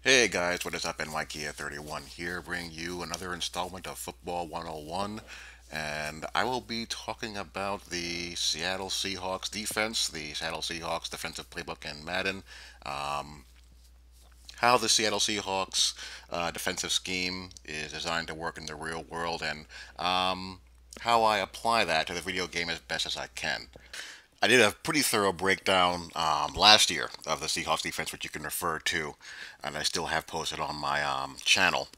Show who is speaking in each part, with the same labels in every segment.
Speaker 1: Hey guys, what is up? NYKia31 here, bringing you another installment of Football 101. And I will be talking about the Seattle Seahawks defense, the Seattle Seahawks defensive playbook in Madden, um, how the Seattle Seahawks defensive scheme is designed to work in the real world, and how I apply that to the video game as best as I can. I did a pretty thorough breakdown last year of the Seahawks defense, which you can refer to, and I still have posted on my channel.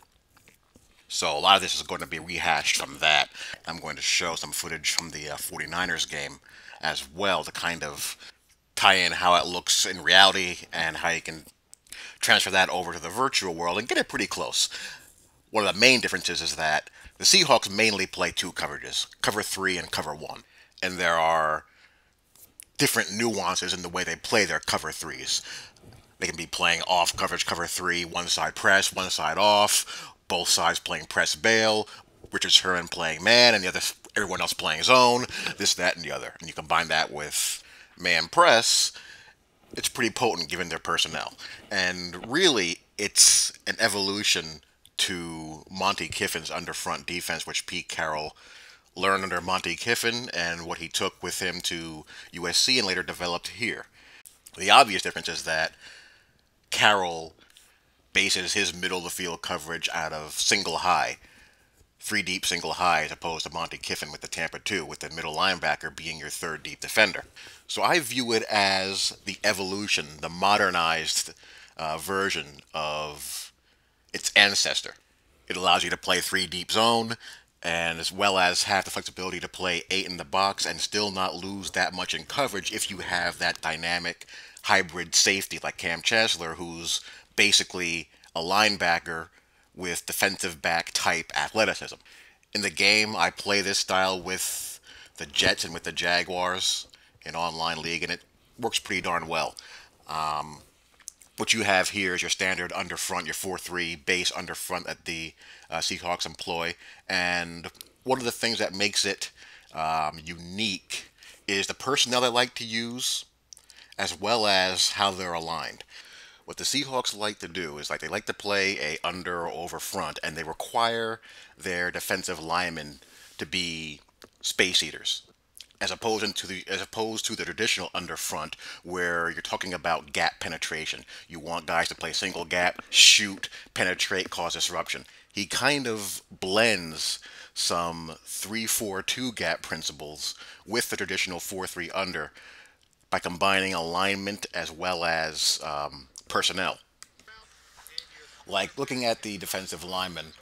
Speaker 1: So a lot of this is going to be rehashed from that. I'm going to show some footage from the 49ers game as well to kind of tie in how it looks in reality and how you can transfer that over to the virtual world and get it pretty close. One of the main differences is that the Seahawks mainly play two coverages, cover three and cover one. And there are different nuances in the way they play their cover threes. They can be playing off coverage cover three, one side press, one side off, both sides playing press bail, Richard Sherman playing man, and the other everyone else playing zone, this, that, and the other. And you combine that with man press, it's pretty potent given their personnel. And really, it's an evolution to Monty Kiffin's underfront defense, which Pete Carroll learned under Monty Kiffin and what he took with him to USC and later developed here. The obvious difference is that Carroll bases his middle of the field coverage out of single high, three deep single high, as opposed to Monty Kiffin with the Tampa 2, with the middle linebacker being your third deep defender. So I view it as the evolution, the modernized version of its ancestor. It allows you to play three deep zone, and as well as have the flexibility to play eight in the box and still not lose that much in coverage if you have that dynamic hybrid safety like Cam Chancellor, who's basically a linebacker with defensive back type athleticism. In the game, I play this style with the Jets and with the Jaguars in online league, and it works pretty darn well. What you have here is your standard underfront, your 4-3 base underfront that the Seahawks employ. And one of the things that makes it unique is the personnel they like to use as well as how they're aligned. What the Seahawks like to do is they like to play a under or over front, and they require their defensive linemen to be space eaters as opposed to the traditional underfront where you're talking about gap penetration. You want guys to play single gap, shoot, penetrate, cause disruption. He kind of blends some 3-4-2 gap principles with the traditional 4-3 under by combining alignment as well as personnel. Like looking at the defensive lineman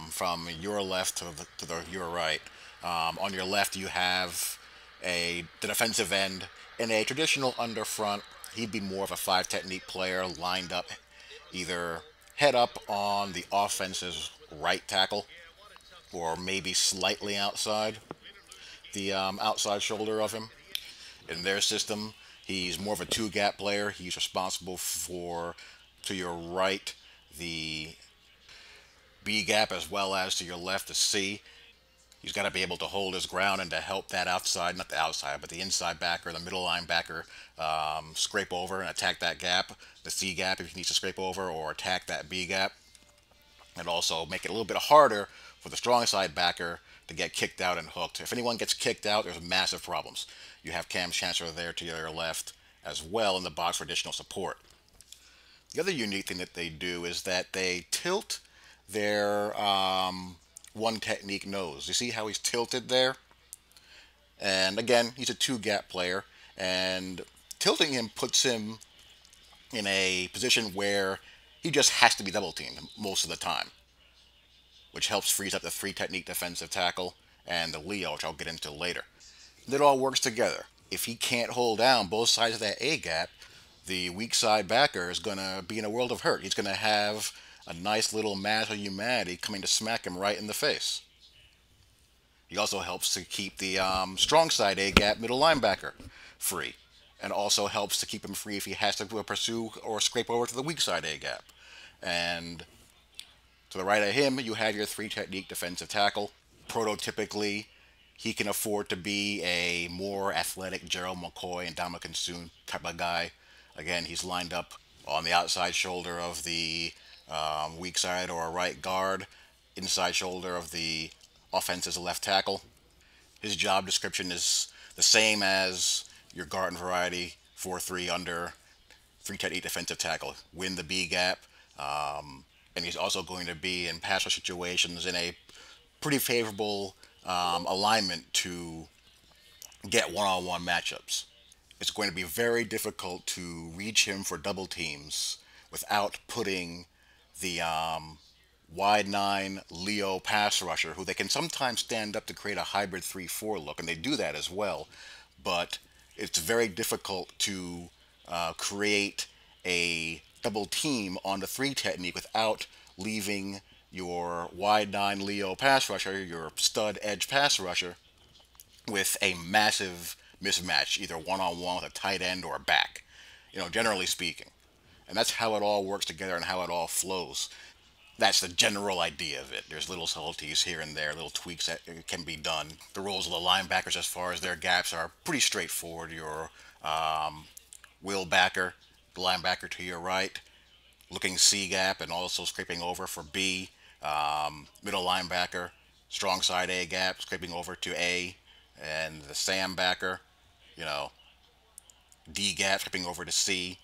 Speaker 1: from your left to your right. On your left, you have the defensive end in a traditional underfront. He'd be more of a five technique player, lined up either head up on the offense's right tackle, or maybe slightly outside the outside shoulder of him. In their system, he's more of a two gap player. He's responsible for, to your right, the B gap, as well as to your left, the C. He's got to be able to hold his ground and to help that outside, not the outside, but the inside backer, the middle linebacker, scrape over and attack that gap, the C gap if he needs to scrape over, or attack that B gap. And also make it a little bit harder for the strong side backer to get kicked out and hooked. If anyone gets kicked out, there's massive problems. You have Cam Chancellor there to your left as well in the box for additional support. The other unique thing that they do is that they tilt their one technique nose. You see how he's tilted there? And again, he's a two gap player, and tilting him puts him in a position where he just has to be double teamed most of the time, which helps freeze up the three technique defensive tackle and the Leo, which I'll get into later. It all works together. If he can't hold down both sides of that A gap, the weak side backer is going to be in a world of hurt. He's going to have a nice little mass of humanity coming to smack him right in the face. He also helps to keep the strong side A gap middle linebacker free, and also helps to keep him free if he has to pursue or scrape over to the weak side A gap. And to the right of him, you have your three technique defensive tackle. Prototypically, he can afford to be a more athletic Gerald McCoy and Dominican Soon type of guy. Again, he's lined up On the outside shoulder of the weak side or right guard, inside shoulder of the offense's left tackle. His job description is the same as your Garden variety 4-3 under 3 technique defensive tackle. Win the B gap, and he's also going to be in pass rush situations in a pretty favorable alignment to get one-on-one matchups. It's going to be very difficult to reach him for double teams without putting the wide nine Leo pass rusher, who they can sometimes stand up to create a hybrid 3-4 look, and they do that as well. But it's very difficult to create a double team on the 3 technique without leaving your wide nine Leo pass rusher, your stud edge pass rusher, with a massive mismatch, either one on one with a tight end or a back, generally speaking. And that's how it all works together and how it all flows. That's the general idea of it. There's little subtleties here and there, little tweaks that can be done. The roles of the linebackers, as far as their gaps, are pretty straightforward. Your will backer, the linebacker to your right, looking C gap and also scraping over for B. Middle linebacker, strong side A gap, scraping over to A. And the Sam backer, you know, D gap, scraping over to C.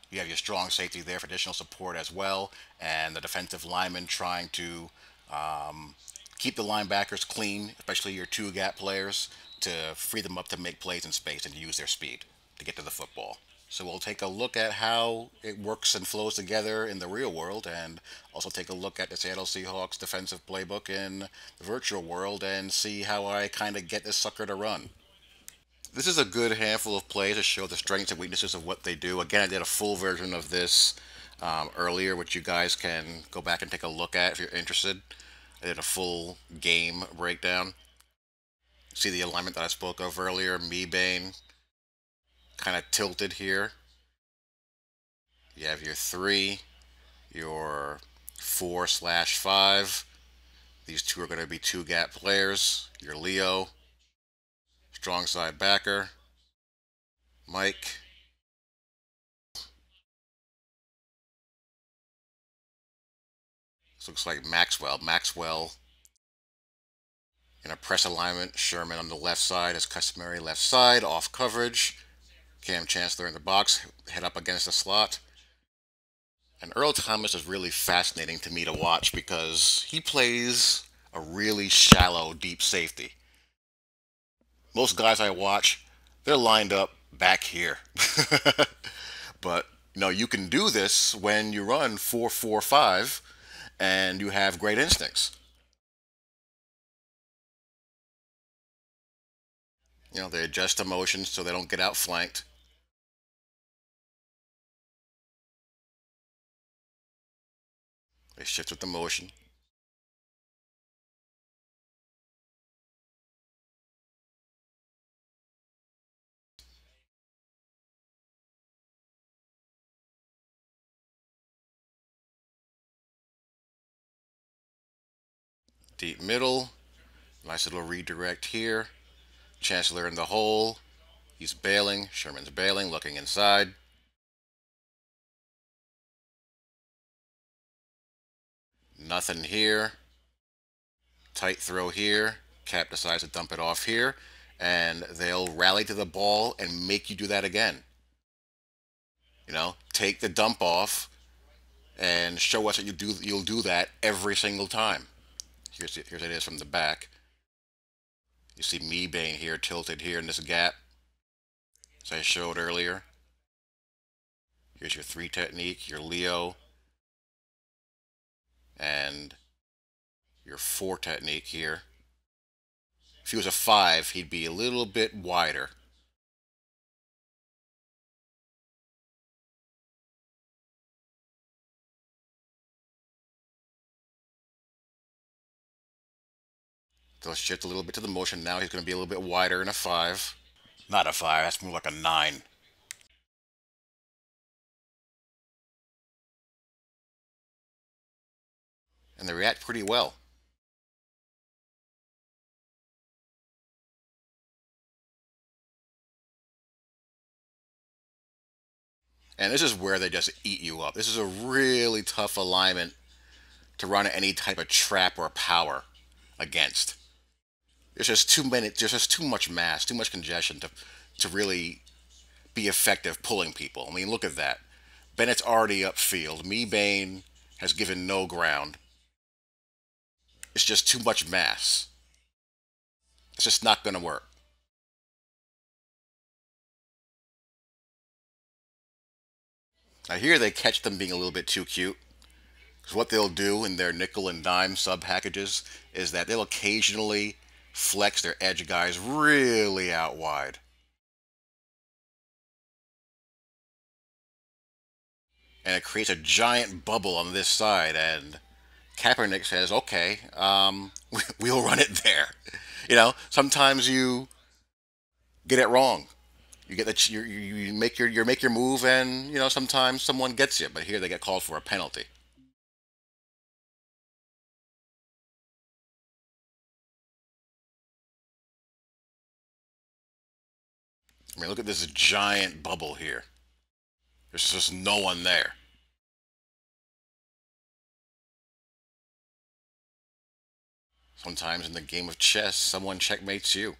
Speaker 1: You have your strong safety there for additional support as well, and the defensive lineman trying to keep the linebackers clean, especially your 2 gap players, to free them up to make plays in space and to use their speed to get to the football. So we'll take a look at how it works and flows together in the real world, and also take a look at the Seattle Seahawks defensive playbook in the virtual world and see how I kind of get this sucker to run. This is a good handful of plays to show the strengths and weaknesses of what they do. Again, I did a full version of this earlier, which you guys can go back and take a look at if you're interested. I did a full game breakdown. See the alignment that I spoke of earlier, Meebane, kind of tilted here. You have your 3, your 4/5. These two are going to be 2 gap players. Your Leo, strong side backer, Mike. This looks like Maxwell. Maxwell in a press alignment. Sherman on the left side as customary left side, off coverage. Cam Chancellor in the box, head up against the slot. And Earl Thomas is really fascinating to me to watch because he plays a really shallow, deep safety. Most guys I watch, they're lined up back here. But you can do this when you run 4-4-5 and you have great instincts. They adjust the motions so they don't get outflanked. They shift with the motion. Deep middle. Nice little redirect here. Chancellor in the hole. He's bailing. Sherman's bailing, looking inside. Nothing here. Tight throw here. Cap decides to dump it off here. And they'll rally to the ball and make you do that again. Take the dump off and show us that you'll do that every single time. Here's it is from the back. You see Meebane here tilted here in this gap, as I showed earlier. Here's your 3 technique, your Leo, and your 4 technique here. If he was a 5, he'd be a little bit wider. They'll shift a little bit to the motion. Now he's going to be a little bit wider in a 5. Not a 5, that's more like a 9. And they react pretty well. And this is where they just eat you up. This is a really tough alignment to run any type of trap or power against. There's just too much mass, too much congestion to really be effective pulling people. I mean, look at that. Bennett's already upfield. Me Bain has given no ground. It's just too much mass. It's just not going to work. Now here they catch them being a little bit too cute. Because what they'll do in their nickel and dime sub packages is that they'll occasionally flex their edge guys really out wide. And it creates a giant bubble on this side. And Kaepernick says, okay, we'll run it there. Sometimes you get it wrong. You get that you make your move, and sometimes someone gets you. But here they get called for a penalty. I mean, look at this giant bubble here. There's just no one there. Sometimes in the game of chess, someone checkmates you.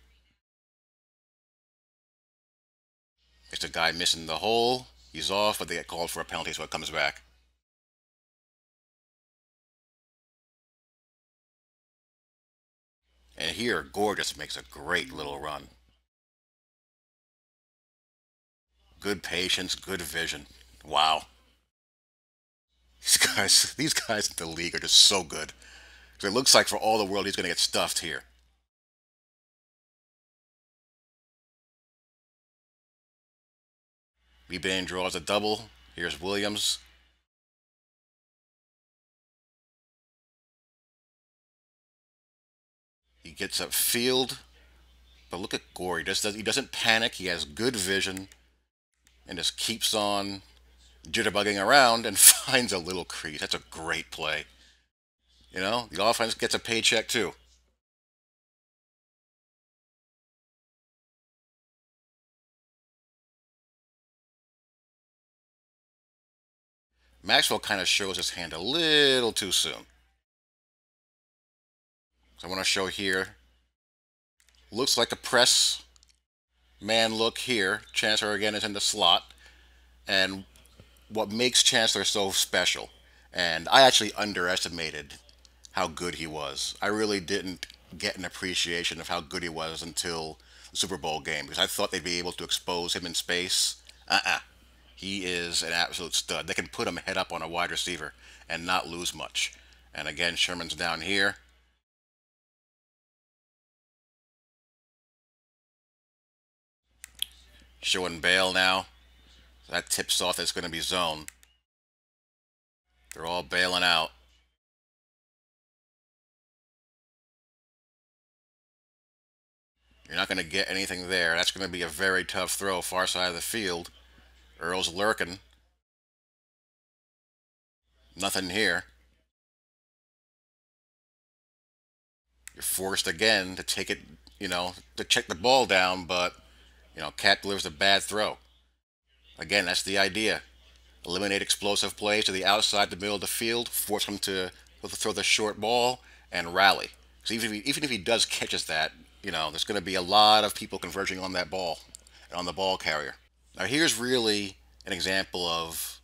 Speaker 1: It's a guy missing the hole. He's off, but they get called for a penalty, so it comes back. And here, Gorgeous makes a great little run. Good patience, good vision. Wow. These guys in the league are just so good. So it looks like for all the world he's going to get stuffed here. Rebane draws a double. Here's Williams. He gets upfield. But look at Gore. He doesn't panic. He has good vision. And just keeps on jitterbugging around and finds a little crease. That's a great play. The offense gets a paycheck too. Maxwell kind of shows his hand a little too soon. So I want to show here. Looks like a press man look here. Chancellor again is in the slot. And what makes Chancellor so special, and I actually underestimated how good he was. I really didn't get an appreciation of how good he was until the Super Bowl game because I thought they'd be able to expose him in space. He is an absolute stud. They can put him head up on a wide receiver and not lose much. And again, Sherman's down here. Showing bail now. That tips off that it's going to be zone. They're all bailing out. You're not going to get anything there. That's going to be a very tough throw, far side of the field. Earl's lurking. Nothing here. You're forced again to take it, to check the ball down, but, Cat delivers a bad throw. Again, that's the idea. Eliminate explosive plays to the outside, the middle of the field, force him to throw the short ball, and rally. So even if he does catches that, there's going to be a lot of people converging on that ball and on the ball carrier. Now here's really an example of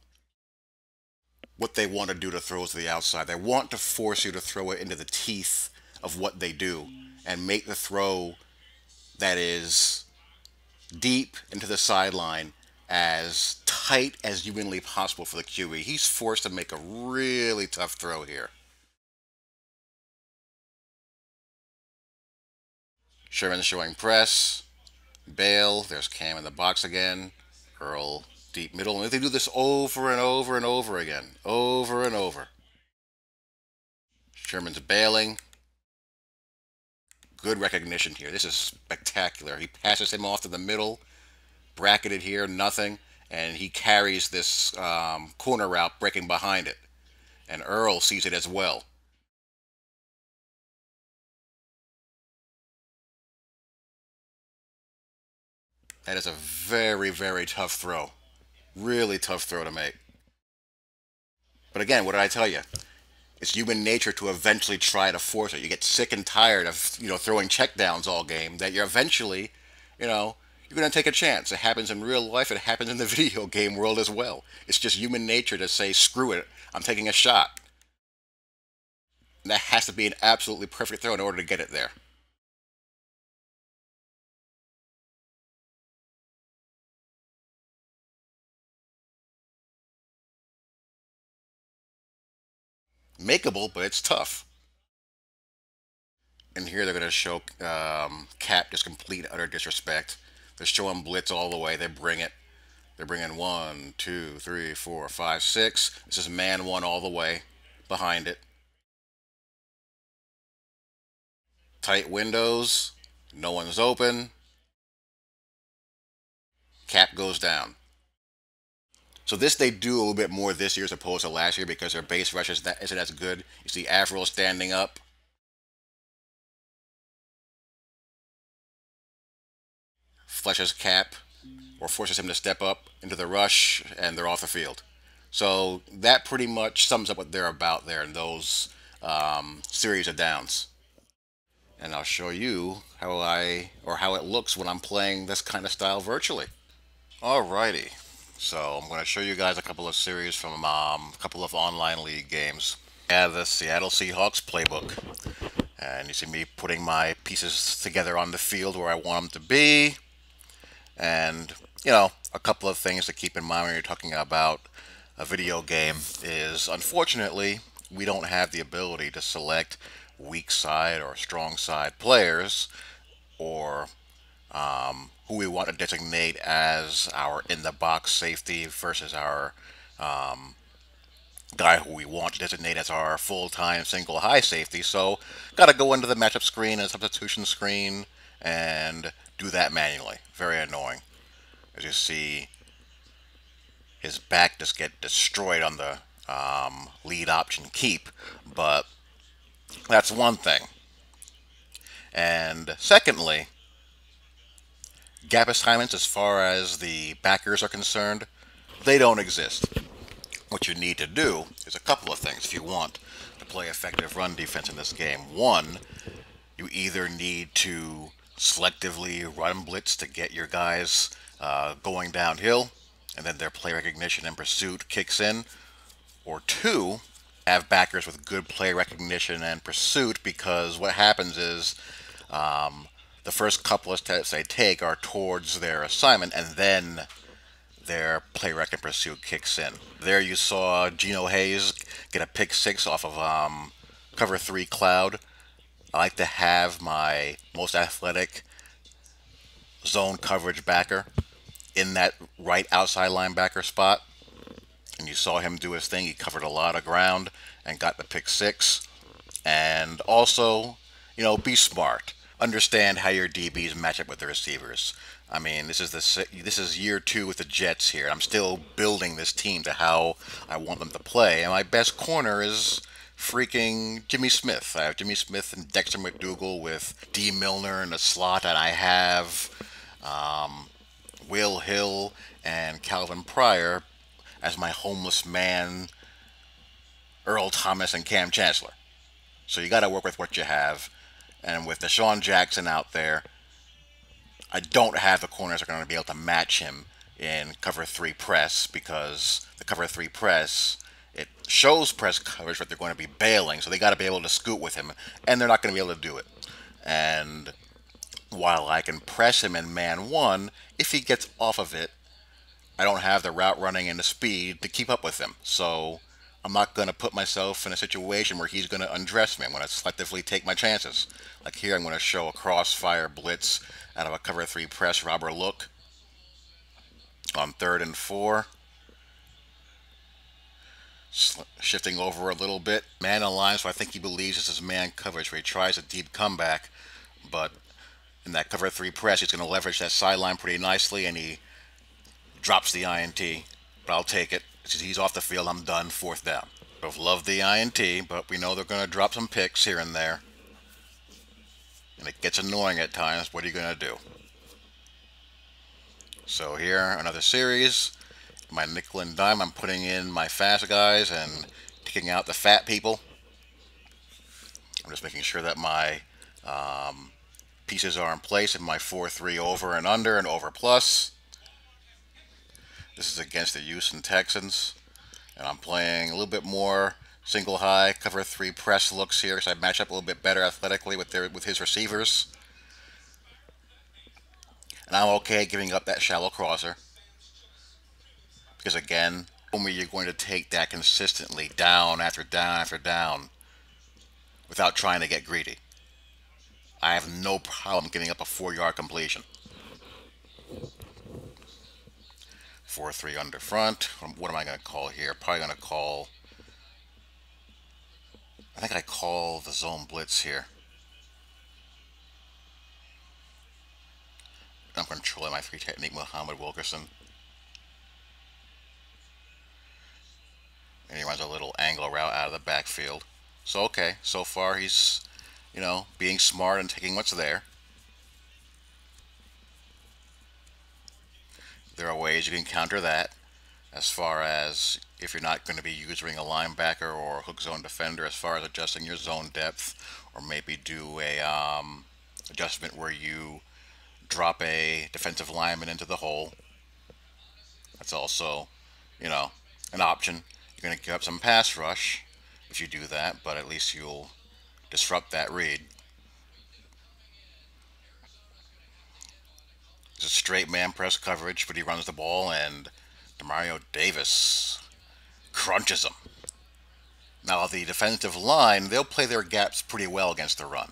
Speaker 1: what they want to do to throw to the outside. They want to force you to throw it into the teeth of what they do and make the throw that is deep into the sideline as tight as humanly possible for the QB. He's forced to make a really tough throw here. Sherman showing press. Bail. There's Cam in the box again. Earl deep middle. And they do this over and over and over again. Over and over. Sherman's bailing. Good recognition here. This is spectacular. He passes him off to the middle. Bracketed here, nothing. And he carries this corner route breaking behind it. And Earl sees it as well. That is a very, very tough throw. Really tough throw to make. But again, what did I tell you? It's human nature to eventually try to force it. You get sick and tired of, throwing checkdowns all game that you're eventually, you know, you're going to take a chance. It happens in real life. It happens in the video game world as well. It's just human nature to say, screw it, I'm taking a shot. And that has to be an absolutely perfect throw in order to get it there. Makeable, but it's tough. And here they're going to show Cap just complete utter disrespect. They're showing blitz all the way. They bring it. They're bringing one, two, three, four, five, six. This is man one all the way behind it. Tight windows. No one's open. Cap goes down. So this they do a little bit more this year as opposed to last year because their base rush isn't as good. You see Avril standing up. Flushes Cap or forces him to step up into the rush, and they're off the field. So that pretty much sums up what they're about there in those series of downs. And I'll show you how it looks when I'm playing this kind of style virtually. Alrighty, so I'm going to show you guys a couple of series from a couple of online league games. I have the Seattle Seahawks playbook, and you see me putting my pieces together on the field where I want them to be. And, a couple of things to keep in mind when you're talking about a video game is, unfortunately, we don't have the ability to select weak side or strong side players or who we want to designate as our in the box safety versus our guy who we want to designate as our full time single high safety. So, got to go into the matchup screen and substitution screen and do that manually. Very annoying. As you see, his back just get destroyed on the lead option keep, but that's one thing. And secondly, gap assignments as far as the backers are concerned, they don't exist. What you need to do is a couple of things if you want to play effective run defense in this game. One, you either need to selectively run blitz to get your guys going downhill, and then their play recognition and pursuit kicks in. Or two, have backers with good play recognition and pursuit, because what happens is the first couple of steps they take are towards their assignment, and then their play rec and pursuit kicks in. There you saw Geno Hayes get a pick six off of cover three cloud. I like to have my most athletic zone coverage backer in that right outside linebacker spot. And you saw him do his thing. He covered a lot of ground and got the pick six. And also, be smart. Understand how your DBs match up with the receivers. I mean, this is year two with the Jets here. I'm still building this team to how I want them to play. And my best corner is freaking Jimmy Smith. I have Jimmy Smith and Dexter McDougal with D. Milner in the slot, and I have Will Hill and Calvin Pryor as my homeless man, Earl Thomas and Cam Chancellor. So you got to work with what you have. And with Deshaun Jackson out there, I don't have the corners that are going to be able to match him in cover three press, because the cover three press, it shows press coverage, but they're going to be bailing, so they got to be able to scoot with him, and they're not going to be able to do it. And while I can press him in man one, if he gets off of it, I don't have the route running and the speed to keep up with him. So I'm not going to put myself in a situation where he's going to undress me. I'm going to selectively take my chances. Like here, I'm going to show a crossfire blitz out of a cover three press robber look on 3rd and 4. Shifting over a little bit. Man in line, so I think he believes this is man coverage where he tries a deep comeback. But in that cover three press, he's going to leverage that sideline pretty nicely, and he drops the INT. But I'll take it. He's off the field. I'm done. 4th down. I've loved the INT, but we know they're going to drop some picks here and there. And it gets annoying at times. What are you going to do? So here, another series. My nickel and dime, I'm putting in my fast guys and taking out the fat people. I'm just making sure that my pieces are in place in my 4-3 over and under and over plus. This is against the Houston Texans. And I'm playing a little bit more single high, cover 3 press looks here because I match up a little bit better athletically with his receivers. And I'm okay giving up that shallow crosser. Because again, only you're going to take that consistently down after down after down without trying to get greedy. I have no problem giving up a 4-yard completion. 4-3 under front. What am I going to call here? Probably going to call. I think I call the zone blitz here. I'm controlling my free technique, Muhammad Wilkerson. And he runs a little angle route out of the backfield. So, okay, so far he's, being smart and taking what's there. There are ways you can counter that, as far as if you're not going to be using a linebacker or a hook zone defender, as far as adjusting your zone depth, or maybe do a adjustment where you drop a defensive lineman into the hole. That's also, an option. You're going to give up some pass rush if you do that, but at least you'll disrupt that read. It's a straight man press coverage, but he runs the ball, and Demario Davis crunches him. Now, the defensive line, they'll play their gaps pretty well against the run.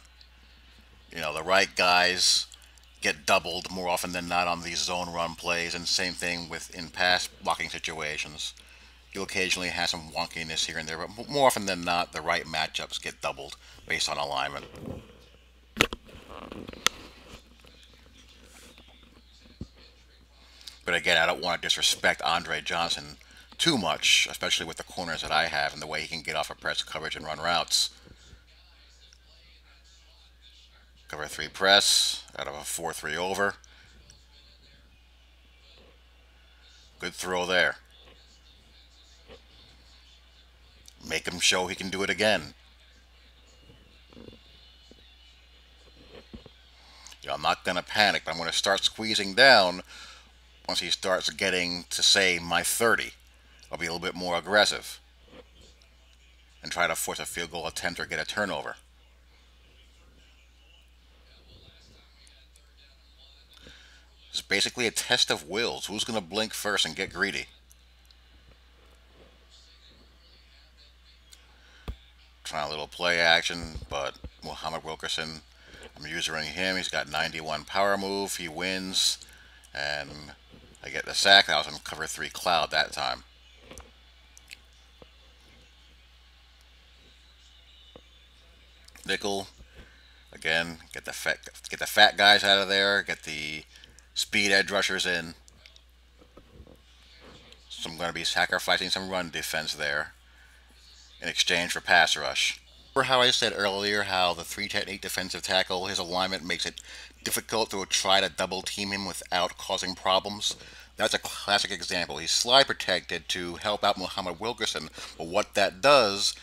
Speaker 1: The right guys get doubled more often than not on these zone run plays, and same thing with in pass blocking situations. You'll occasionally have some wonkiness here and there, but more often than not, the right matchups get doubled based on alignment. But again, I don't want to disrespect Andre Johnson too much, especially with the corners that I have and the way he can get off of press coverage and run routes. Cover 3 press out of a 4-3 over. Good throw there. Make him show he can do it again. I'm not going to panic, but I'm going to start squeezing down once he starts getting to, say, my 30. I'll be a little bit more aggressive and try to force a field goal attempt or get a turnover. It's basically a test of wills. Who's going to blink first and get greedy? Trying a little play action, but Muhammad Wilkerson, I'm using him. He's got 91 power move. He wins, and I get the sack. I was in cover 3 cloud that time. Nickel, again, get the fat guys out of there. Get the speed edge rushers in. So I'm going to be sacrificing some run defense there in exchange for pass rush. Remember how I said earlier how the 3 technique defensive tackle, his alignment makes it difficult to try to double team him without causing problems? That's a classic example. He's slide protected to help out Muhammad Wilkerson, but what that does,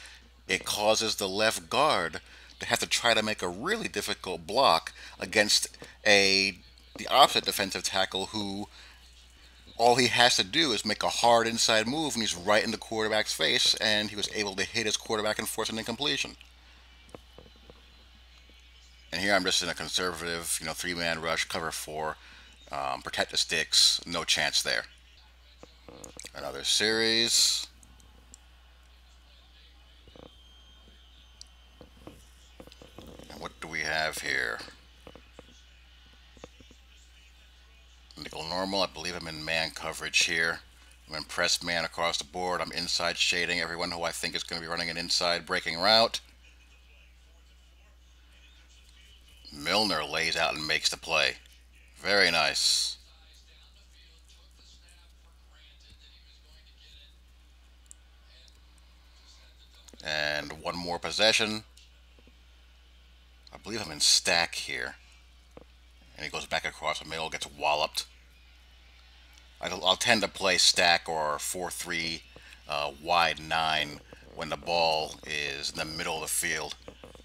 Speaker 1: it causes the left guard to have to try to make a really difficult block against the opposite defensive tackle who all he has to do is make a hard inside move and he's right in the quarterback's face, and he was able to hit his quarterback and force an incompletion. And here I'm just in a conservative, 3-man rush, cover 4, protect the sticks, no chance there. Another series. And what do we have here? Nickel normal. I believe I'm in man coverage here. I'm in press man across the board. I'm inside shading everyone who I think is going to be running an inside breaking route. Milner lays out and makes the play. Very nice. And one more possession. I believe I'm in stack here. And he goes back across the middle, gets walloped. I'll tend to play stack or 4-3 wide 9 when the ball is in the middle of the field,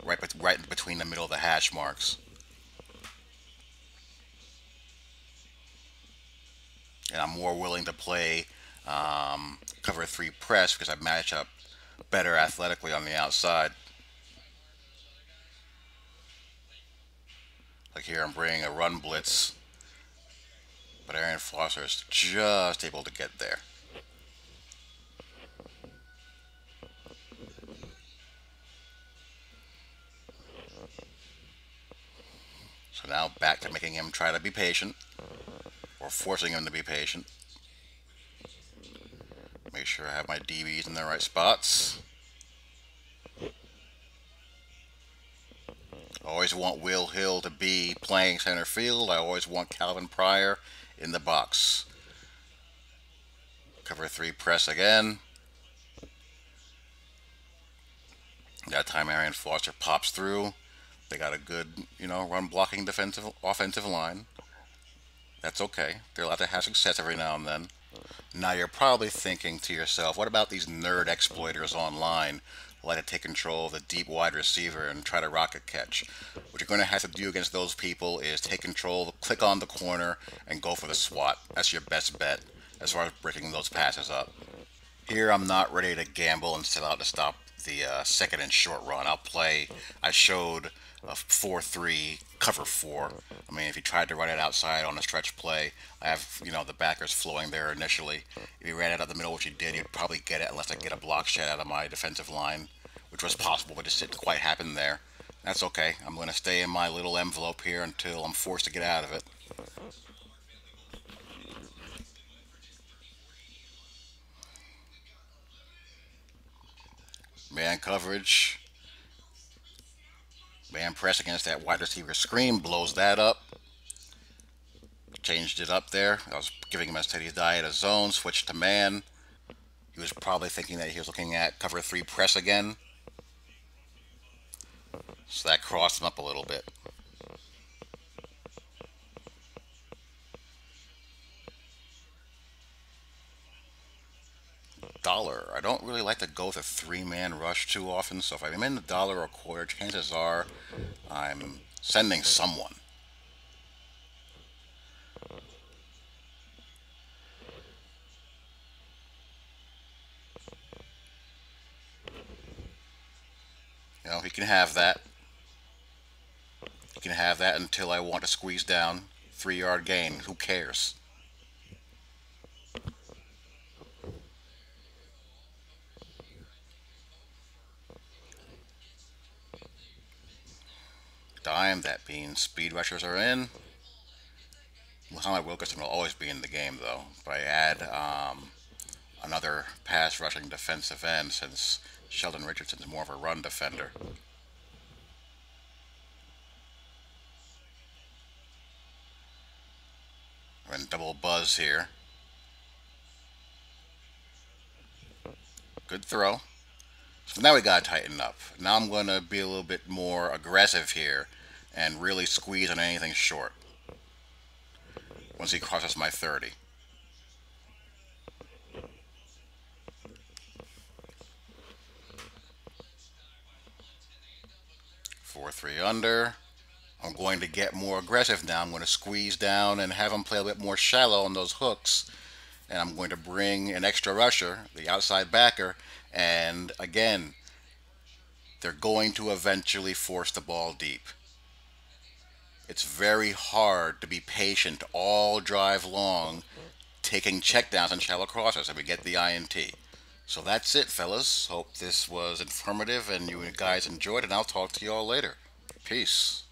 Speaker 1: right between the middle of the hash marks. And I'm more willing to play cover 3 press because I match up better athletically on the outside. Like here, I'm bringing a run blitz, but Arian Foster is just able to get there. So now back to making him try to be patient, or forcing him to be patient. Make sure I have my DBs in the right spots. I always want Will Hill to be playing center field. I always want Calvin Pryor in the box. Cover 3 press again. That time Arian Foster pops through. They got a good, run blocking defensive offensive line. That's okay. They're allowed to have success every now and then. Now you're probably thinking to yourself, what about these nerd exploiters online who like to take control of the deep wide receiver and try to rocket catch? What you're going to have to do against those people is take control, click on the corner, and go for the swat. That's your best bet as far as breaking those passes up. Here I'm not ready to gamble and set out to stop the second and short run. I showed a 4-3 cover 4. I mean, if you tried to run it outside on a stretch play, I have, the backers flowing there initially. If you ran it out the middle, which you did, you'd probably get it unless I get a block shot out of my defensive line, which was possible, but just didn't quite happen there. That's okay. I'm going to stay in my little envelope here until I'm forced to get out of it. Man coverage. Man press against that wide receiver screen, blows that up. Changed it up there. I was giving him a steady diet of zone, switched to man. He was probably thinking that he was looking at cover 3 press again. So that crossed him up a little bit. Dollar. I don't really like to go with a 3-man rush too often, so if I'm in the dollar or a quarter, chances are I'm sending someone. He can have that. He can have that until I want to squeeze down. 3-yard gain. Who cares? Dime, that means speed rushers are in. Muhammad Wilkerson will always be in the game, though. But I add another pass rushing defensive end since Sheldon Richardson's more of a run defender. We're in double buzz here. Good throw. So now we gotta tighten up. Now I'm gonna be a little bit more aggressive here and really squeeze on anything short once he crosses my 30. 4-3 under. I'm going to get more aggressive now. I'm going to squeeze down and have him play a bit more shallow on those hooks. And I'm going to bring an extra rusher, the outside backer. And again, they're going to eventually force the ball deep. It's very hard to be patient all drive long, taking checkdowns and shallow crosses, and we get the INT. So that's it, fellas. Hope this was informative and you guys enjoyed it, and I'll talk to you all later. Peace.